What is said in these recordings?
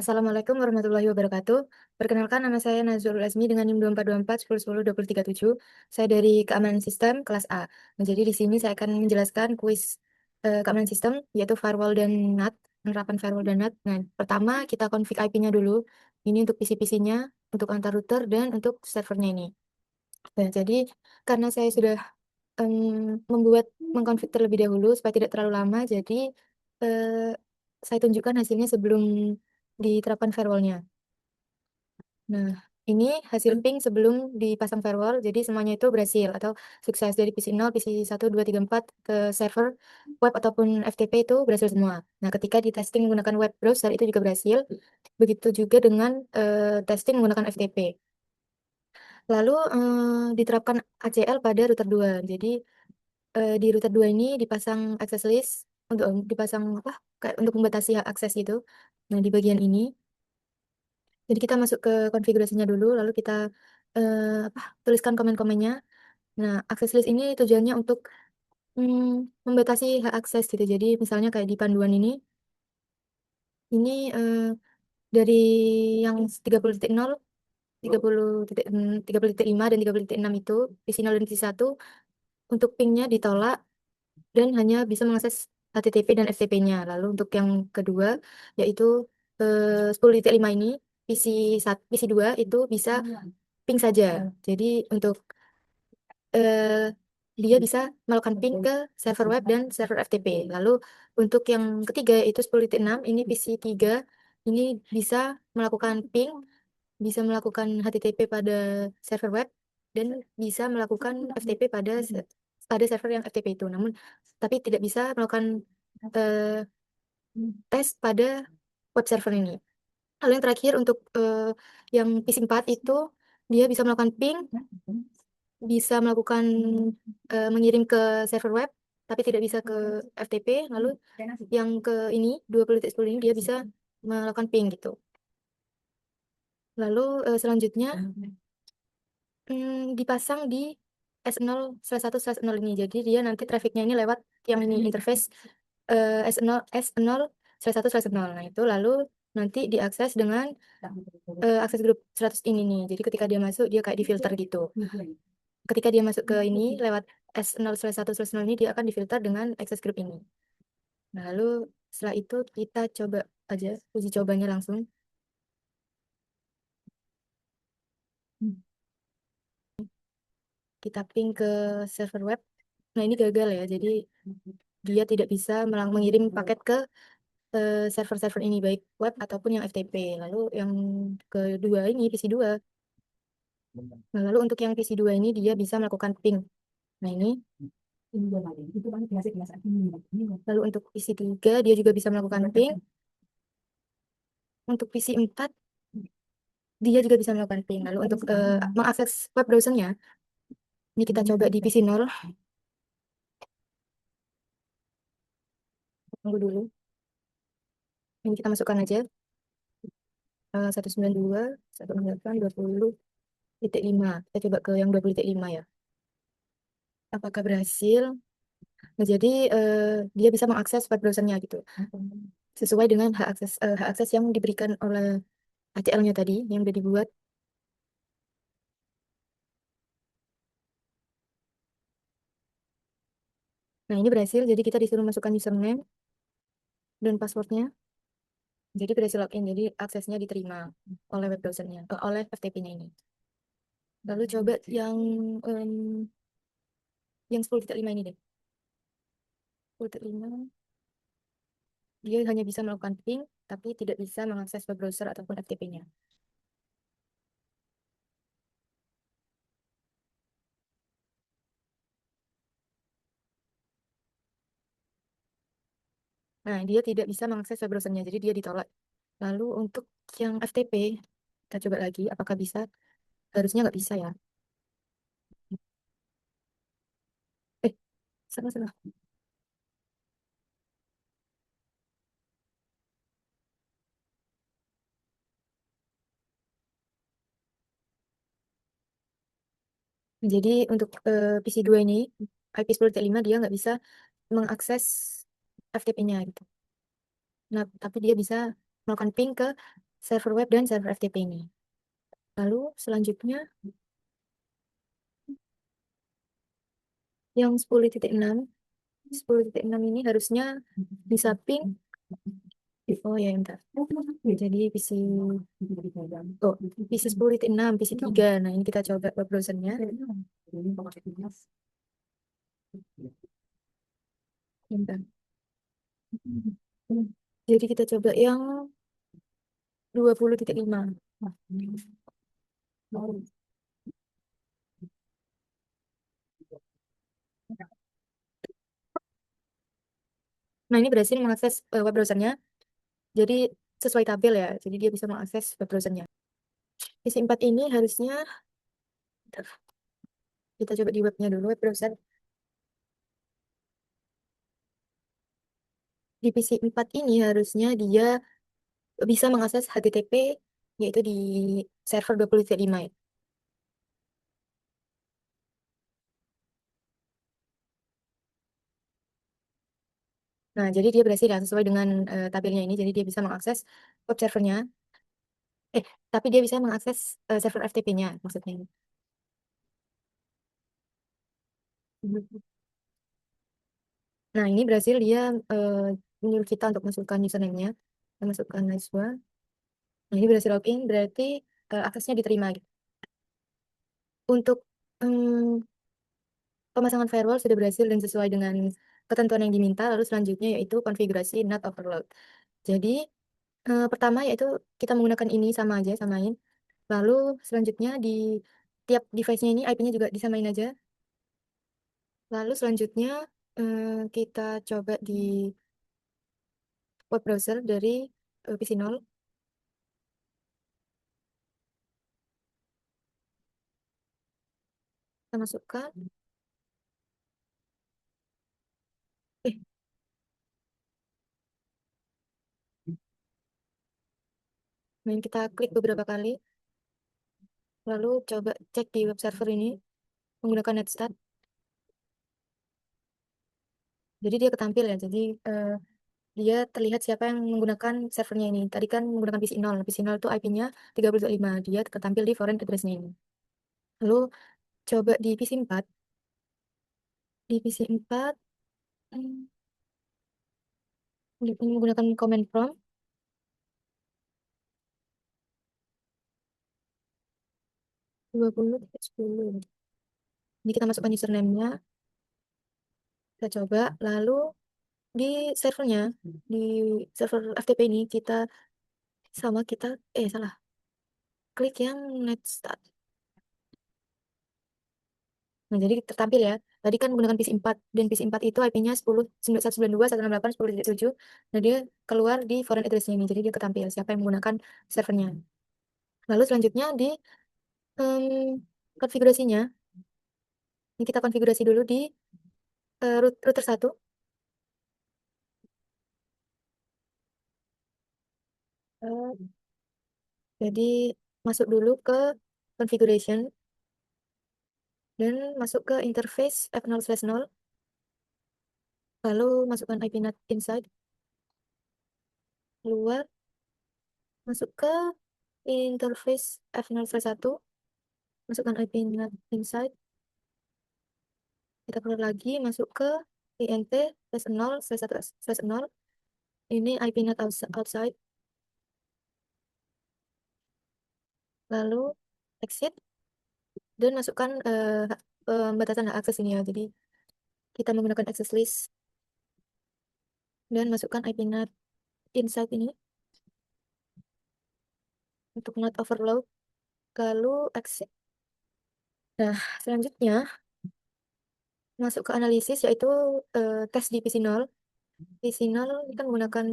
Assalamualaikum warahmatullahi wabarakatuh. Perkenalkan, nama saya Nazrul Azmi dengan NIM 2424 1010 2037. Saya dari Keamanan Sistem kelas A. Nah, jadi di sini saya akan menjelaskan kuis keamanan sistem, yaitu firewall dan NAT, penerapan firewall dan NAT. Nah, pertama kita config IP-nya dulu. Ini untuk PC-PC-nya, untuk antar router, dan untuk servernya ini. Nah, jadi karena saya sudah membuat mengkonfig terlebih dahulu supaya tidak terlalu lama, jadi eh, saya tunjukkan hasilnya sebelum diterapkan firewallnya. Nah, ini hasil ping sebelum dipasang firewall, jadi semuanya itu berhasil atau sukses dari PC 0, PC 1, 2, 3, 4 ke server web ataupun FTP itu berhasil semua. Nah, ketika di testing menggunakan web browser itu juga berhasil. Begitu juga dengan testing menggunakan FTP. Lalu diterapkan ACL pada router 2. Jadi di router 2 ini dipasang access list untuk dipasang apa? Kayak untuk membatasi hak akses gitu. Nah, di bagian ini. Jadi kita masuk ke konfigurasinya dulu, lalu kita tuliskan komen-komennya. Nah, access list ini tujuannya untuk membatasi hak akses gitu. Jadi misalnya kayak di panduan ini dari yang 30.0, 30.5 dan 30.6 itu, PC 0 dan PC 1 untuk pingnya ditolak dan hanya bisa mengakses HTTP dan FTP-nya. Lalu untuk yang kedua yaitu 10.5 ini PC 2 itu bisa ping saja. Jadi untuk eh, dia bisa melakukan ping ke server web dan server FTP. Lalu untuk yang ketiga yaitu 10.6 ini PC 3 ini bisa melakukan ping, bisa melakukan HTTP pada server web dan bisa melakukan FTP pada server yang FTP itu. Namun tapi tidak bisa melakukan eh, tes pada web server ini. Lalu yang terakhir untuk yang PC 4 itu dia bisa melakukan ping, bisa melakukan mengirim ke server web, tapi tidak bisa ke FTP. Lalu yang ke ini 20.10 ini dia bisa melakukan ping gitu. Lalu selanjutnya dipasang di S0/1/0 ini. Jadi dia nanti trafficnya ini lewat yang ini interface S0/1/0. Nah, itu lalu nanti diakses dengan akses grup 100 ini nih. Jadi ketika dia masuk dia kayak difilter gitu. Ketika dia masuk ke ini lewat S0/1/0 ini dia akan difilter dengan akses grup ini. Nah, lalu setelah itu kita coba aja uji cobanya langsung. Kita ping ke server web. Nah, ini gagal ya. Jadi dia tidak bisa mengirim paket ke server-server ini baik web ataupun yang FTP. Lalu yang kedua ini PC 2. Nah, lalu untuk yang PC 2 ini dia bisa melakukan ping. Nah, ini. Lalu untuk PC 3 dia juga bisa melakukan ping. Untuk PC 4 dia juga bisa melakukan ping. Lalu untuk mengakses web browsernya, ini kita coba di PC 0. Tunggu dulu. Ini kita masukkan aja 192.168.20.5. Kita coba ke yang 20.5 ya. Apakah berhasil? Nah, jadi dia bisa mengakses web browsernya gitu. Sesuai dengan hak akses yang diberikan oleh ACL-nya tadi yang udah dibuat. Nah, ini berhasil. Jadi kita disuruh masukkan username dan passwordnya. Jadi berhasil login. Jadi aksesnya diterima oleh web browsernya, oleh FTP-nya ini. Lalu coba yang 10.5 ini deh. 10.5 dia hanya bisa melakukan ping, tapi tidak bisa mengakses web browser ataupun FTP-nya. Nah, dia tidak bisa mengakses web browsernya, jadi dia ditolak. Lalu untuk yang FTP, kita coba lagi, apakah bisa? Harusnya nggak bisa ya. Eh, salah. Jadi untuk PC 2 ini, IP 10.5 dia nggak bisa mengakses FTP-nya gitu. Nah, tapi dia bisa melakukan ping ke server web dan server FTP ini. Lalu selanjutnya yang 10.6, 10.6 ini harusnya bisa ping. Oh ya, bentar. Jadi PC 10.6, PC 3. Nah, ini kita coba web browsernya. Bentar. Jadi kita coba yang 20.5. Nah, ini berhasil mengakses web browsernya. Jadi sesuai tabel ya. Jadi dia bisa mengakses web browsernya. PC 4 ini harusnya, bentar. Kita coba di webnya dulu, web browser. Di PC 4 ini harusnya dia bisa mengakses HTTP, yaitu di server 20.5 ya. Nah, jadi dia berhasil ya sesuai dengan tabelnya ini. Jadi dia bisa mengakses web servernya. Eh, tapi dia bisa mengakses server FTP-nya maksudnya. Nah, ini berhasil dia eh, menyuruh kita untuk masukkan username-nya. Kita masukkan Najwa. Nah, ini berhasil login, berarti aksesnya diterima gitu. Untuk pemasangan firewall sudah berhasil dan sesuai dengan ketentuan yang diminta. Lalu selanjutnya yaitu konfigurasi NAT overload. Jadi, pertama yaitu kita menggunakan ini sama aja, samain. Lalu selanjutnya di tiap device-nya ini IP-nya juga disamain aja. Lalu selanjutnya kita coba di web browser dari PC 0. Kita masukkan. Eh, nah, kita klik beberapa kali. Lalu coba cek di web server ini menggunakan netstat. Jadi dia ketampil ya. Jadi dia terlihat siapa yang menggunakan servernya ini. Tadi kan menggunakan PC 0. PC 0 itu IP-nya 30.5. Dia tertampil di foreign address-nya ini. Lalu coba di PC 4. Di PC 4 hmm, menggunakan command prompt 20.10. Ini kita masukkan username-nya. Kita coba. Lalu di servernya, di server FTP ini kita salah. Klik yang netstat. Nah, jadi tertampil ya. Tadi kan menggunakan PC 4 dan PC 4 itu IP-nya 10.192.168.10.7. Nah, dia keluar di foreign address-nya ini. Jadi dia ketampil siapa yang menggunakan servernya. Lalu selanjutnya di konfigurasinya, ini kita konfigurasi dulu di router 1. Eh, jadi masuk dulu ke configuration dan masuk ke interface F0/0. Lalu masukkan IP NAT inside. Keluar, masuk ke interface F0/1. Masukkan IP NAT inside. Kita keluar lagi, masuk ke int /0/1/0. Ini IP NAT outside. Lalu exit dan masukkan batasan hak akses ini ya. Jadi kita menggunakan access list dan masukkan IP NAT inside ini untuk NAT overload. Lalu exit. Nah, selanjutnya masuk ke analisis yaitu tes di PC 0. PC 0 ini kan menggunakan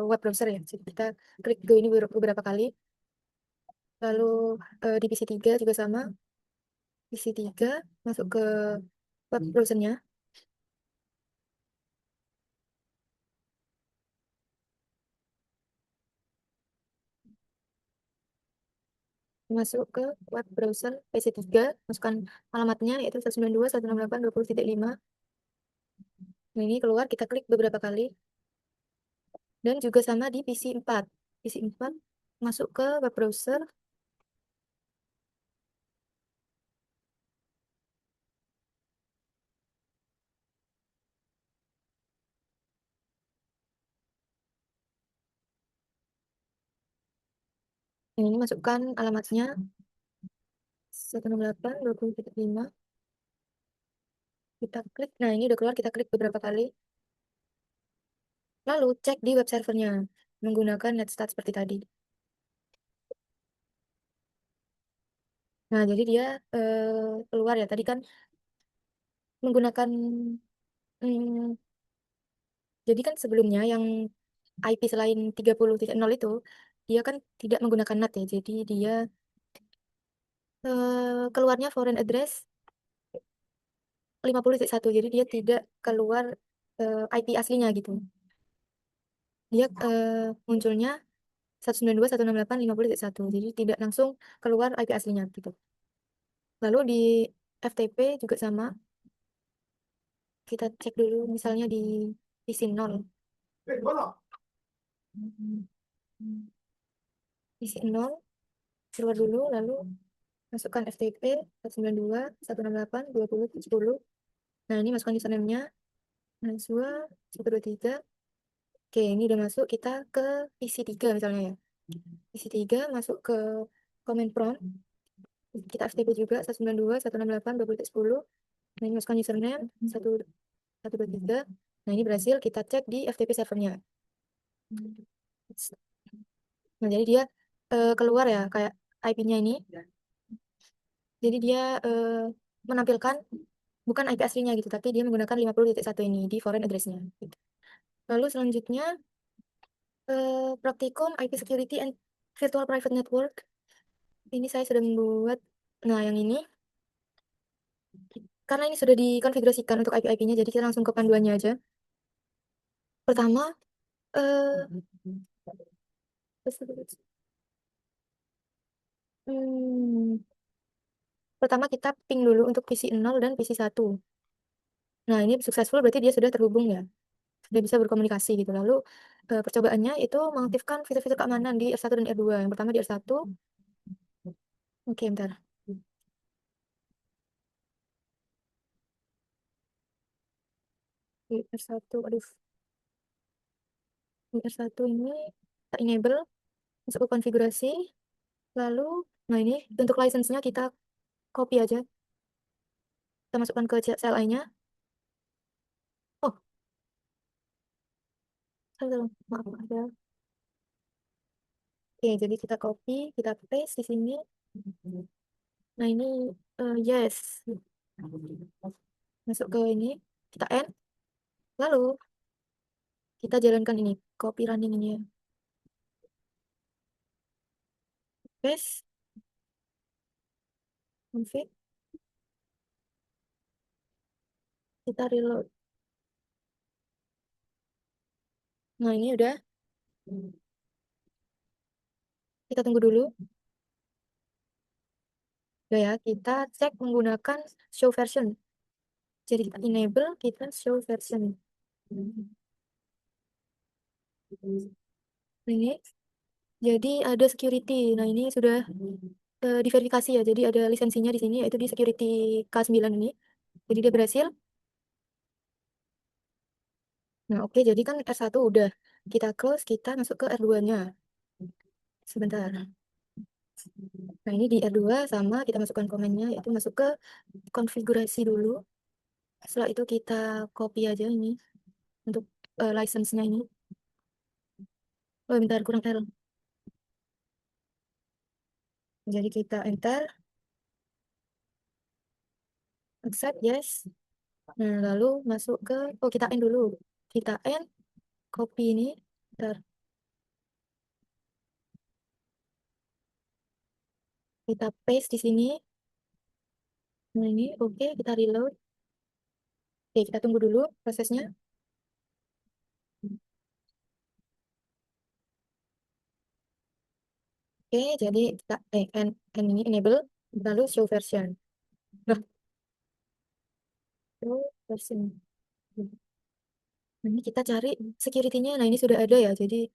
web browser ya. Jadi kita klik go ini beberapa kali. Lalu di PC 3 juga sama. PC 3 masuk ke web browsernya. Masuk ke web browser PC 3. Masukkan alamatnya yaitu 192.168.20.5. Nah, ini keluar kita klik beberapa kali. Dan juga sama di PC 4. PC4, masuk ke web browser. Ini masukkan alamatnya 168.20.5. Kita klik. Nah, ini udah keluar, kita klik beberapa kali. Lalu cek di web servernya menggunakan netstat seperti tadi. Nah, jadi dia keluar ya. Tadi kan menggunakan hmm, jadi kan sebelumnya yang IP selain 30.0 itu dia kan tidak menggunakan NAT ya. Jadi dia keluarnya foreign address 50.1. Jadi dia tidak keluar IP aslinya gitu. Dia munculnya 192.168.50.1. Jadi tidak langsung keluar IP aslinya gitu. Lalu di FTP juga sama. Kita cek dulu misalnya di PC 0. PC 0 keluar dulu, lalu masukkan FTP 192.168.20.10. Nah, ini masukkan username-nya Najwa 123. Oke, ini udah masuk. Kita ke PC 3 misalnya ya. PC 3 masuk ke command prompt. Kita FTP juga 192.168.20.10. Nah, ini masukkan username 123. Nah, ini berhasil. Kita cek di FTP servernya. Nah, jadi dia keluar ya kayak IP-nya ini. Jadi dia menampilkan bukan IP aslinya gitu, tapi dia menggunakan 50.1 ini di foreign address-nya. Gitu. Lalu selanjutnya praktikum IP Security and Virtual Private Network. Ini saya sudah membuat. Nah, yang ini karena ini sudah dikonfigurasikan untuk IP-IP-nya, jadi kita langsung ke panduannya aja. Pertama, eh hmm, pertama kita ping dulu untuk PC 0 dan PC 1. Nah, ini successful berarti dia sudah terhubung ya. Sudah bisa berkomunikasi gitu. Lalu percobaannya itu mengaktifkan fitur-fitur keamanan di R1 dan R2. Yang pertama di R1. Oke, bentar. Di R1, aduh. Di R1 ini kita enable, masuk ke konfigurasi. Lalu, nah ini untuk license-nya kita copy aja. Kita masukkan ke CLI-nya. Oh, maaf ada. Oke, jadi kita copy, kita paste di sini. Nah, ini yes. Masuk ke ini, kita end. Lalu kita jalankan ini, copy running ini ya. Paste, config, kita reload. Nah, ini udah. Kita tunggu dulu. Udah ya, kita cek menggunakan show version. Jadi kita enable, kita show version. Ini, jadi ada security. Nah, ini sudah diverifikasi ya. Jadi ada lisensinya di sini, yaitu di security K9 ini. Jadi dia berhasil. Nah, oke, jadi kan R1 udah. Kita close, kita masuk ke R2-nya. Sebentar. Nah, ini di R2 sama kita masukkan komennya, yaitu masuk ke konfigurasi dulu. Setelah itu kita copy aja ini untuk license-nya ini. Oh, bentar, kurang L. Jadi kita enter, accept, yes. Nah, lalu masuk ke, oh kita end dulu. Kita end, copy ini. Bentar, kita paste di sini. Nah, ini oke, kita reload. Oke, kita tunggu dulu prosesnya. Oke, jadi kita end ini enable, lalu show version. Nah, show version. Nah, ini kita cari security-nya. Nah, ini sudah ada ya. Jadi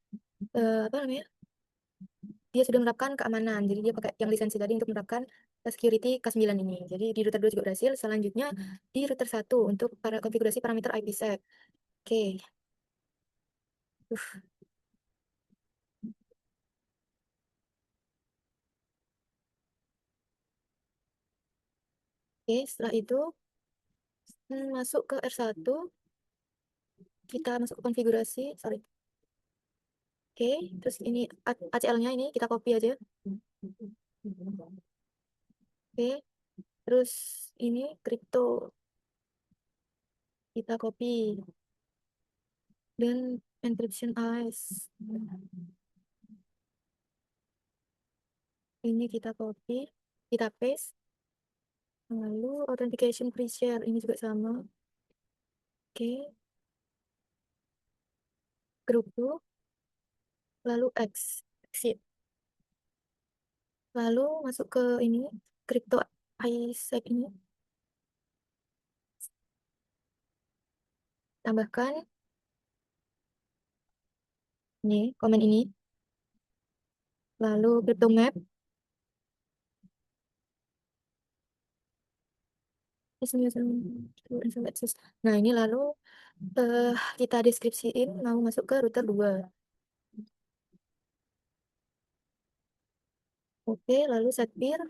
apa namanya? dia sudah menerapkan keamanan. Jadi dia pakai yang lisensi tadi untuk menerapkan security K9 ini. Jadi di router 2 juga berhasil. Selanjutnya di router 1 untuk para konfigurasi parameter IPsec. Oke. Oke, setelah itu masuk ke R1, kita masuk ke konfigurasi, sorry. Oke, terus ini ACL-nya ini kita copy aja. Oke, terus ini crypto kita copy dan encryption ice ini kita copy, kita paste. Lalu authentication pre-share ini juga sama. Oke, group 2, lalu exit. Lalu masuk ke ini crypto ISEC ini. Tambahkan ini komen ini. Lalu crypto map. Nah, ini lalu kita deskripsiin mau masuk ke router 2. Oke, lalu set peer.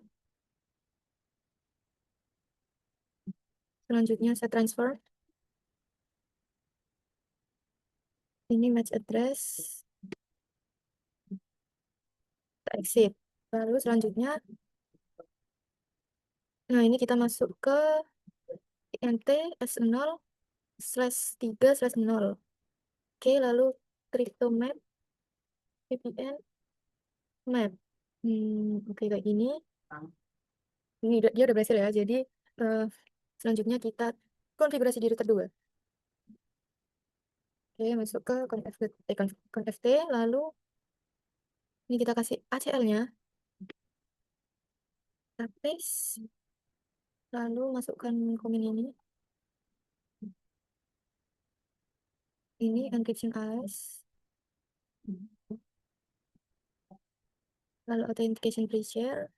Selanjutnya set transfer. Ini match address. Kita exit. Lalu selanjutnya, nah ini kita masuk ke int s0/3/0. Oke, lalu crypto map, VPN map. Oke, kayak gini. Ini dia udah berhasil ya. Jadi eh, selanjutnya kita konfigurasi di router 2. Oke, masuk ke conft, lalu ini kita kasih ACL-nya, kita paste, lalu masukkan komen ini encryption ice, lalu authentication pre-share.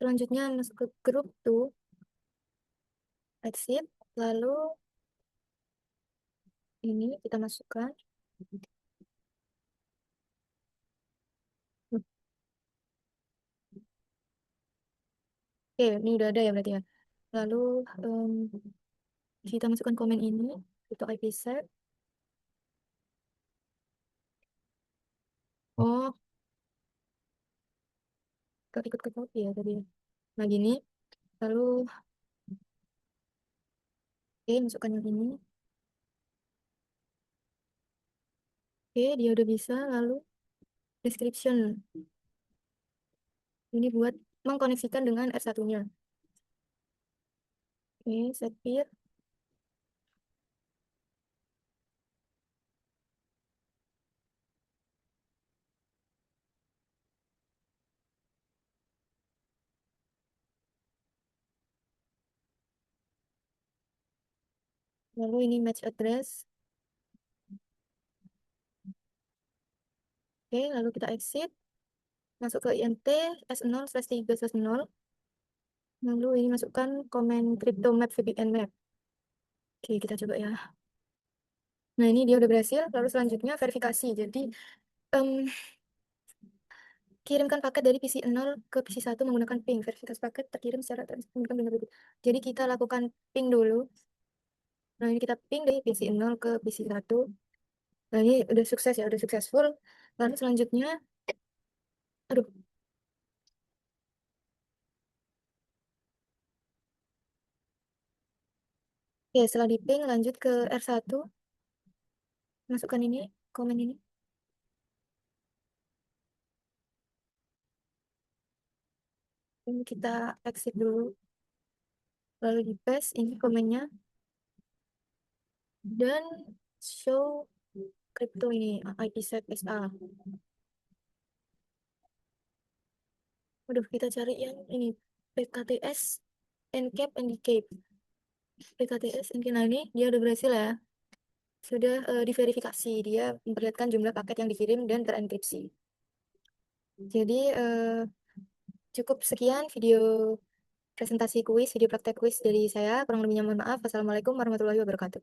Selanjutnya masuk ke group 2, exit, lalu ini kita masukkan. Oke, ini udah ada ya berarti ya. Lalu kita masukkan komen ini, itu IPsec. Oh, ikut ke copy ya tadi. Nah, gini. Lalu, oke, masukkan yang ini. Oke, dia udah bisa. Lalu, description. Ini buat mengkoneksikan dengan R1-nya. Oke, set peer. Lalu ini match address. Oke, lalu kita exit. Masuk ke int s0/3/0. Lalu ini masukkan komen crypto map VPN map. Oke, kita coba ya. Nah, ini dia udah berhasil. Lalu selanjutnya verifikasi. Jadi, em, kirimkan paket dari PC 0 ke PC 1 menggunakan ping. Verifikasi paket terkirim secara menggunakan. Jadi, kita lakukan ping dulu. Nah, ini kita ping dari PC 0 ke PC 1. Nah, ini udah sukses ya, udah successful. Lalu selanjutnya, aduh, ya setelah di ping lanjut ke R1. Masukkan ini, komen ini. Ini kita exit dulu. Lalu di paste ini komennya. Dan show crypto ini, IPsec SA. Udah kita cari yang ini, PKTS, Encap, Handicap. PKTS, Encap, nah ini dia udah berhasil ya. Sudah diverifikasi, dia memperlihatkan jumlah paket yang dikirim dan terenkripsi. Jadi cukup sekian video presentasi kuis, video praktek kuis dari saya. Kurang lebihnya mohon maaf. Wassalamualaikum warahmatullahi wabarakatuh.